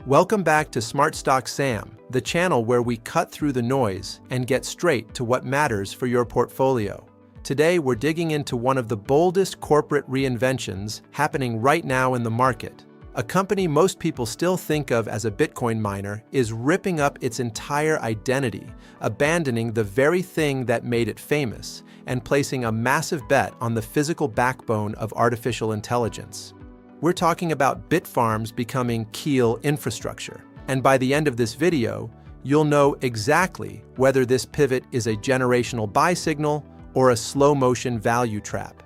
Welcome back to Smart Stock Sam, the channel where we cut through the noise and get straight to what matters for your portfolio. Today, we're digging into one of the boldest corporate reinventions happening right now in the market. A company most people still think of as a Bitcoin miner is ripping up its entire identity, abandoning the very thing that made it famous, and placing a massive bet on the physical backbone of artificial intelligence. We're talking about Bitfarms becoming Keel Infrastructure. And by the end of this video, you'll know exactly whether this pivot is a generational buy signal or a slow-motion value trap.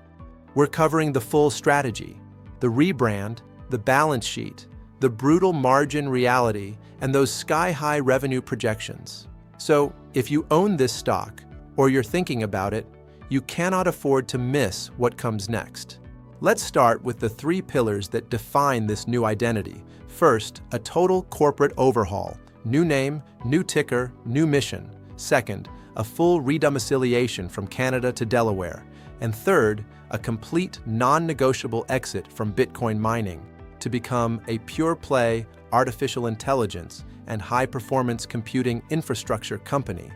We're covering the full strategy, the rebrand, the balance sheet, the brutal margin reality, and those sky-high revenue projections. So, if you own this stock, or you're thinking about it, you cannot afford to miss what comes next. Let's start with the three pillars that define this new identity. First, a total corporate overhaul. New name, new ticker, new mission. Second, a full redomiciliation from Canada to Delaware. And third, a complete non-negotiable exit from Bitcoin mining to become a pure-play artificial intelligence and high-performance computing infrastructure company.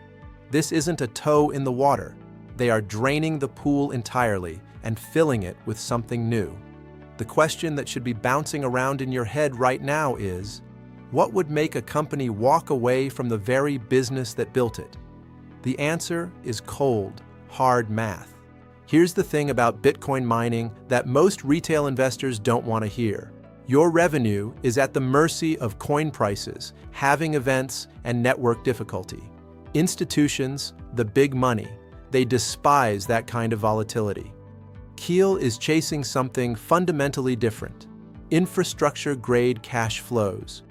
This isn't a toe in the water. They are draining the pool entirely and filling it with something new. The question that should be bouncing around in your head right now is, what would make a company walk away from the very business that built it? The answer is cold, hard math. Here's the thing about Bitcoin mining that most retail investors don't want to hear. Your revenue is at the mercy of coin prices, halving events, and network difficulty. Institutions, the big money, they despise that kind of volatility. Keel is chasing something fundamentally different: infrastructure-grade cash flows.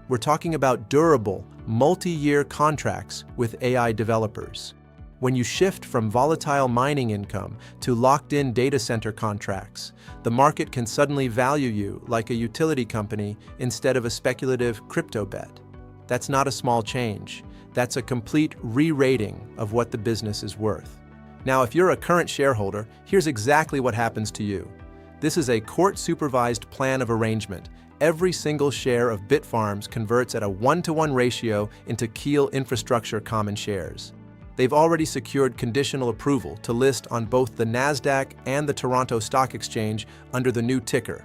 We're talking about durable, multi-year contracts with AI developers. When you shift from volatile mining income to locked-in data center contracts, the market can suddenly value you like a utility company instead of a speculative crypto bet. That's not a small change. That's a complete re-rating of what the business is worth. Now, if you're a current shareholder, here's exactly what happens to you. This is a court-supervised plan of arrangement. Every single share of Bitfarms converts at a 1-to-1 ratio into Keel Infrastructure common shares. They've already secured conditional approval to list on both the NASDAQ and the Toronto Stock Exchange under the new ticker,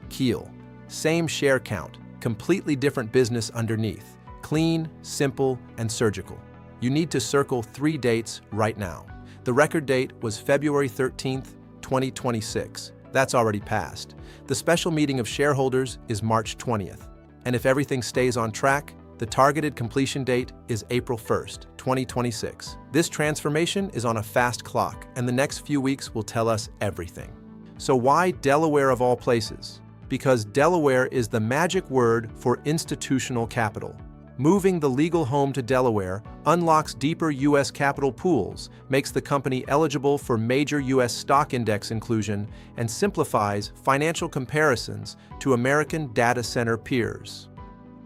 Keel. Same share count, completely different business underneath. Clean, simple, and surgical. You need to circle 3 dates right now. The record date was February 13th, 2026. That's already passed. The special meeting of shareholders is March 20th. And if everything stays on track, the targeted completion date is April 1st, 2026. This transformation is on a fast clock, and the next few weeks will tell us everything. So why Delaware of all places? Because Delaware is the magic word for institutional capital. Moving the legal home to Delaware unlocks deeper U.S. capital pools, makes the company eligible for major U.S. stock index inclusion, and simplifies financial comparisons to American data center peers.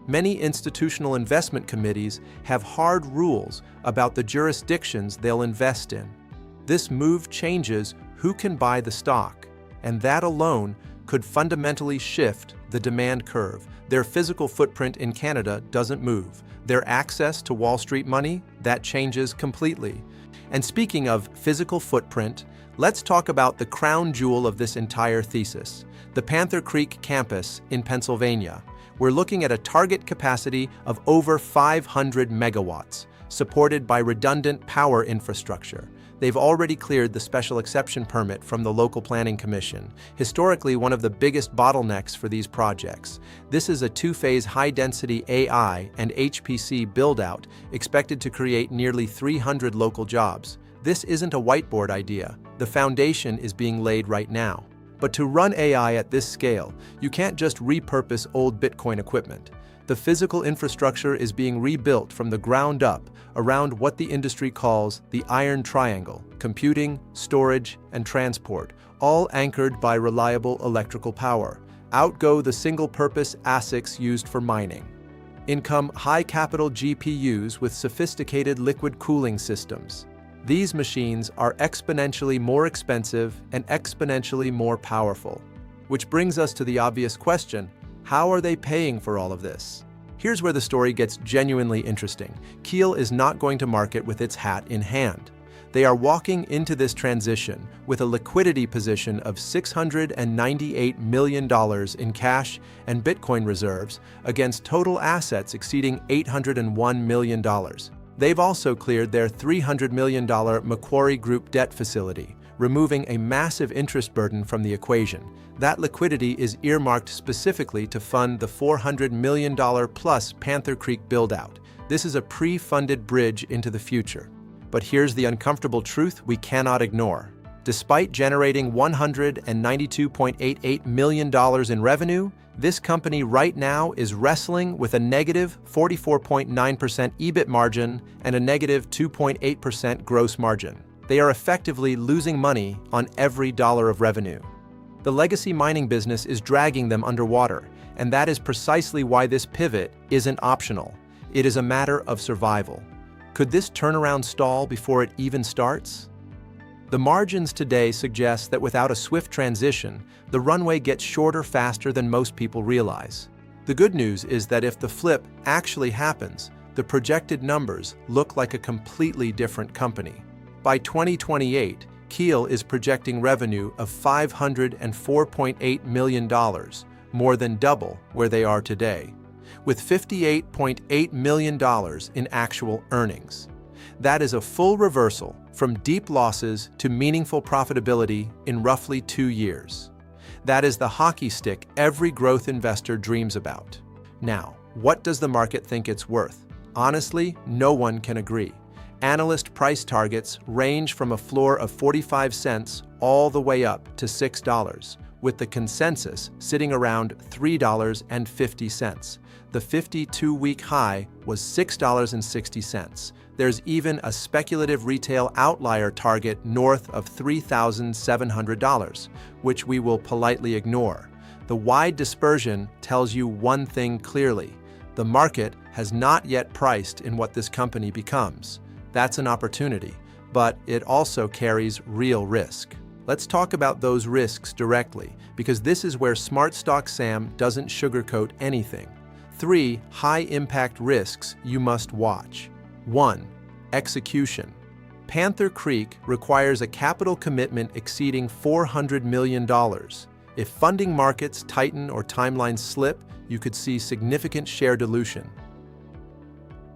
Many institutional investment committees have hard rules about the jurisdictions they'll invest in. This move changes who can buy the stock, and that alone could fundamentally shift the demand curve. Their physical footprint in Canada doesn't move. Their access to Wall Street money, that changes completely. And speaking of physical footprint, let's talk about the crown jewel of this entire thesis, the Panther Creek campus in Pennsylvania. We're looking at a target capacity of over 500 megawatts, supported by redundant power infrastructure. They've already cleared the special exception permit from the local planning commission, historically one of the biggest bottlenecks for these projects. This is a 2-phase high-density AI and HPC build-out expected to create nearly 300 local jobs. This isn't a whiteboard idea. The foundation is being laid right now. But to run AI at this scale, you can't just repurpose old Bitcoin equipment. The physical infrastructure is being rebuilt from the ground up around what the industry calls the Iron Triangle: computing, storage, and transport, all anchored by reliable electrical power. Out go the single-purpose ASICs used for mining. In come high-capital GPUs with sophisticated liquid cooling systems. These machines are exponentially more expensive and exponentially more powerful. Which brings us to the obvious question: how are they paying for all of this? Here's where the story gets genuinely interesting. Keel is not going to market with its hat in hand. They are walking into this transition with a liquidity position of $698 million in cash and Bitcoin reserves against total assets exceeding $801 million. They've also cleared their $300 million Macquarie Group debt facility, removing a massive interest burden from the equation. That liquidity is earmarked specifically to fund the $400 million plus Panther Creek build-out. This is a pre-funded bridge into the future. But here's the uncomfortable truth we cannot ignore. Despite generating $192.88 million in revenue, this company right now is wrestling with a negative 44.9% EBIT margin and a negative 2.8% gross margin. They are effectively losing money on every dollar of revenue. The legacy mining business is dragging them underwater, and that is precisely why this pivot isn't optional. It is a matter of survival. Could this turnaround stall before it even starts? The margins today suggest that without a swift transition, the runway gets shorter faster than most people realize. The good news is that if the flip actually happens, the projected numbers look like a completely different company. By 2028, Keel is projecting revenue of $504.8 million, more than double where they are today, with $58.8 million in actual earnings. That is a full reversal from deep losses to meaningful profitability in roughly 2 years. That is the hockey stick every growth investor dreams about. Now, what does the market think it's worth? Honestly, no one can agree. Analyst price targets range from a floor of 45 cents all the way up to $6, with the consensus sitting around $3.50. The 52-week high was $6.60. There's even a speculative retail outlier target north of $3,700, which we will politely ignore. The wide dispersion tells you one thing clearly: the market has not yet priced in what this company becomes. That's an opportunity, but it also carries real risk. Let's talk about those risks directly, because this is where Smart Stock Sam doesn't sugarcoat anything. 3 high-impact risks you must watch. 1. Execution. Panther Creek requires a capital commitment exceeding $400 million. If funding markets tighten or timelines slip, you could see significant share dilution.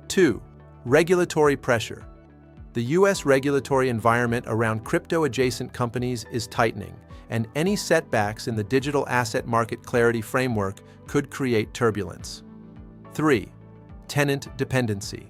2. Regulatory pressure. The U.S. regulatory environment around crypto-adjacent companies is tightening, and any setbacks in the digital asset market clarity framework could create turbulence. 3. Tenant dependency.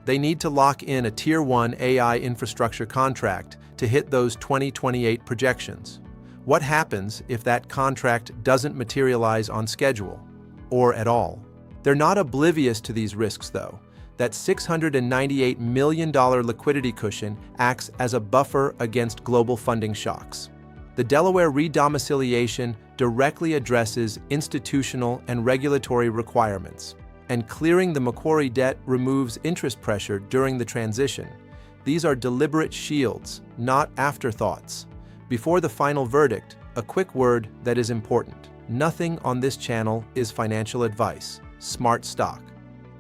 They need to lock in a Tier 1 AI infrastructure contract to hit those 2028 projections. What happens if that contract doesn't materialize on schedule, or at all? They're not oblivious to these risks, though. That $698 million liquidity cushion acts as a buffer against global funding shocks. The Delaware redomiciliation directly addresses institutional and regulatory requirements, and clearing the Macquarie debt removes interest pressure during the transition. These are deliberate shields, not afterthoughts. Before the final verdict, a quick word that is important. Nothing on this channel is financial advice. Smart Stock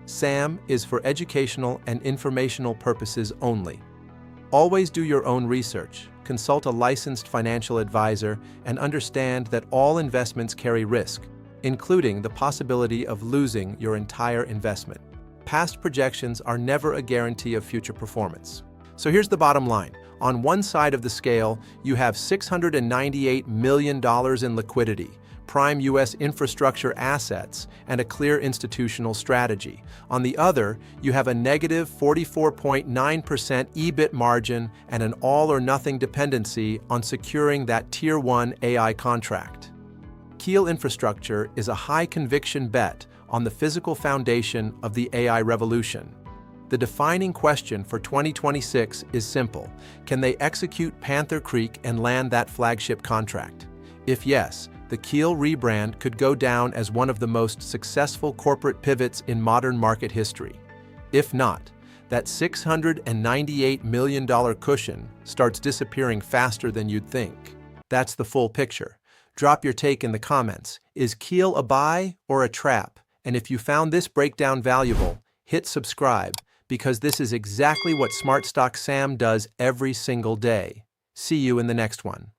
Sam is for educational and informational purposes only. Always do your own research, consult a licensed financial advisor, and understand that all investments carry risk, including the possibility of losing your entire investment. Past projections are never a guarantee of future performance. So here's the bottom line. On one side of the scale, you have $698 million in liquidity, prime U.S. infrastructure assets, and a clear institutional strategy. On the other, you have a negative 44.9% EBIT margin and an all-or-nothing dependency on securing that Tier 1 AI contract. Keel Infrastructure is a high-conviction bet on the physical foundation of the AI revolution. The defining question for 2026 is simple: can they execute Panther Creek and land that flagship contract? If yes, the Keel rebrand could go down as one of the most successful corporate pivots in modern market history. If not, that $698 million cushion starts disappearing faster than you'd think. That's the full picture. Drop your take in the comments. Is Keel a buy or a trap? And if you found this breakdown valuable, hit subscribe, because this is exactly what Smart Stock Sam does every single day. See you in the next one.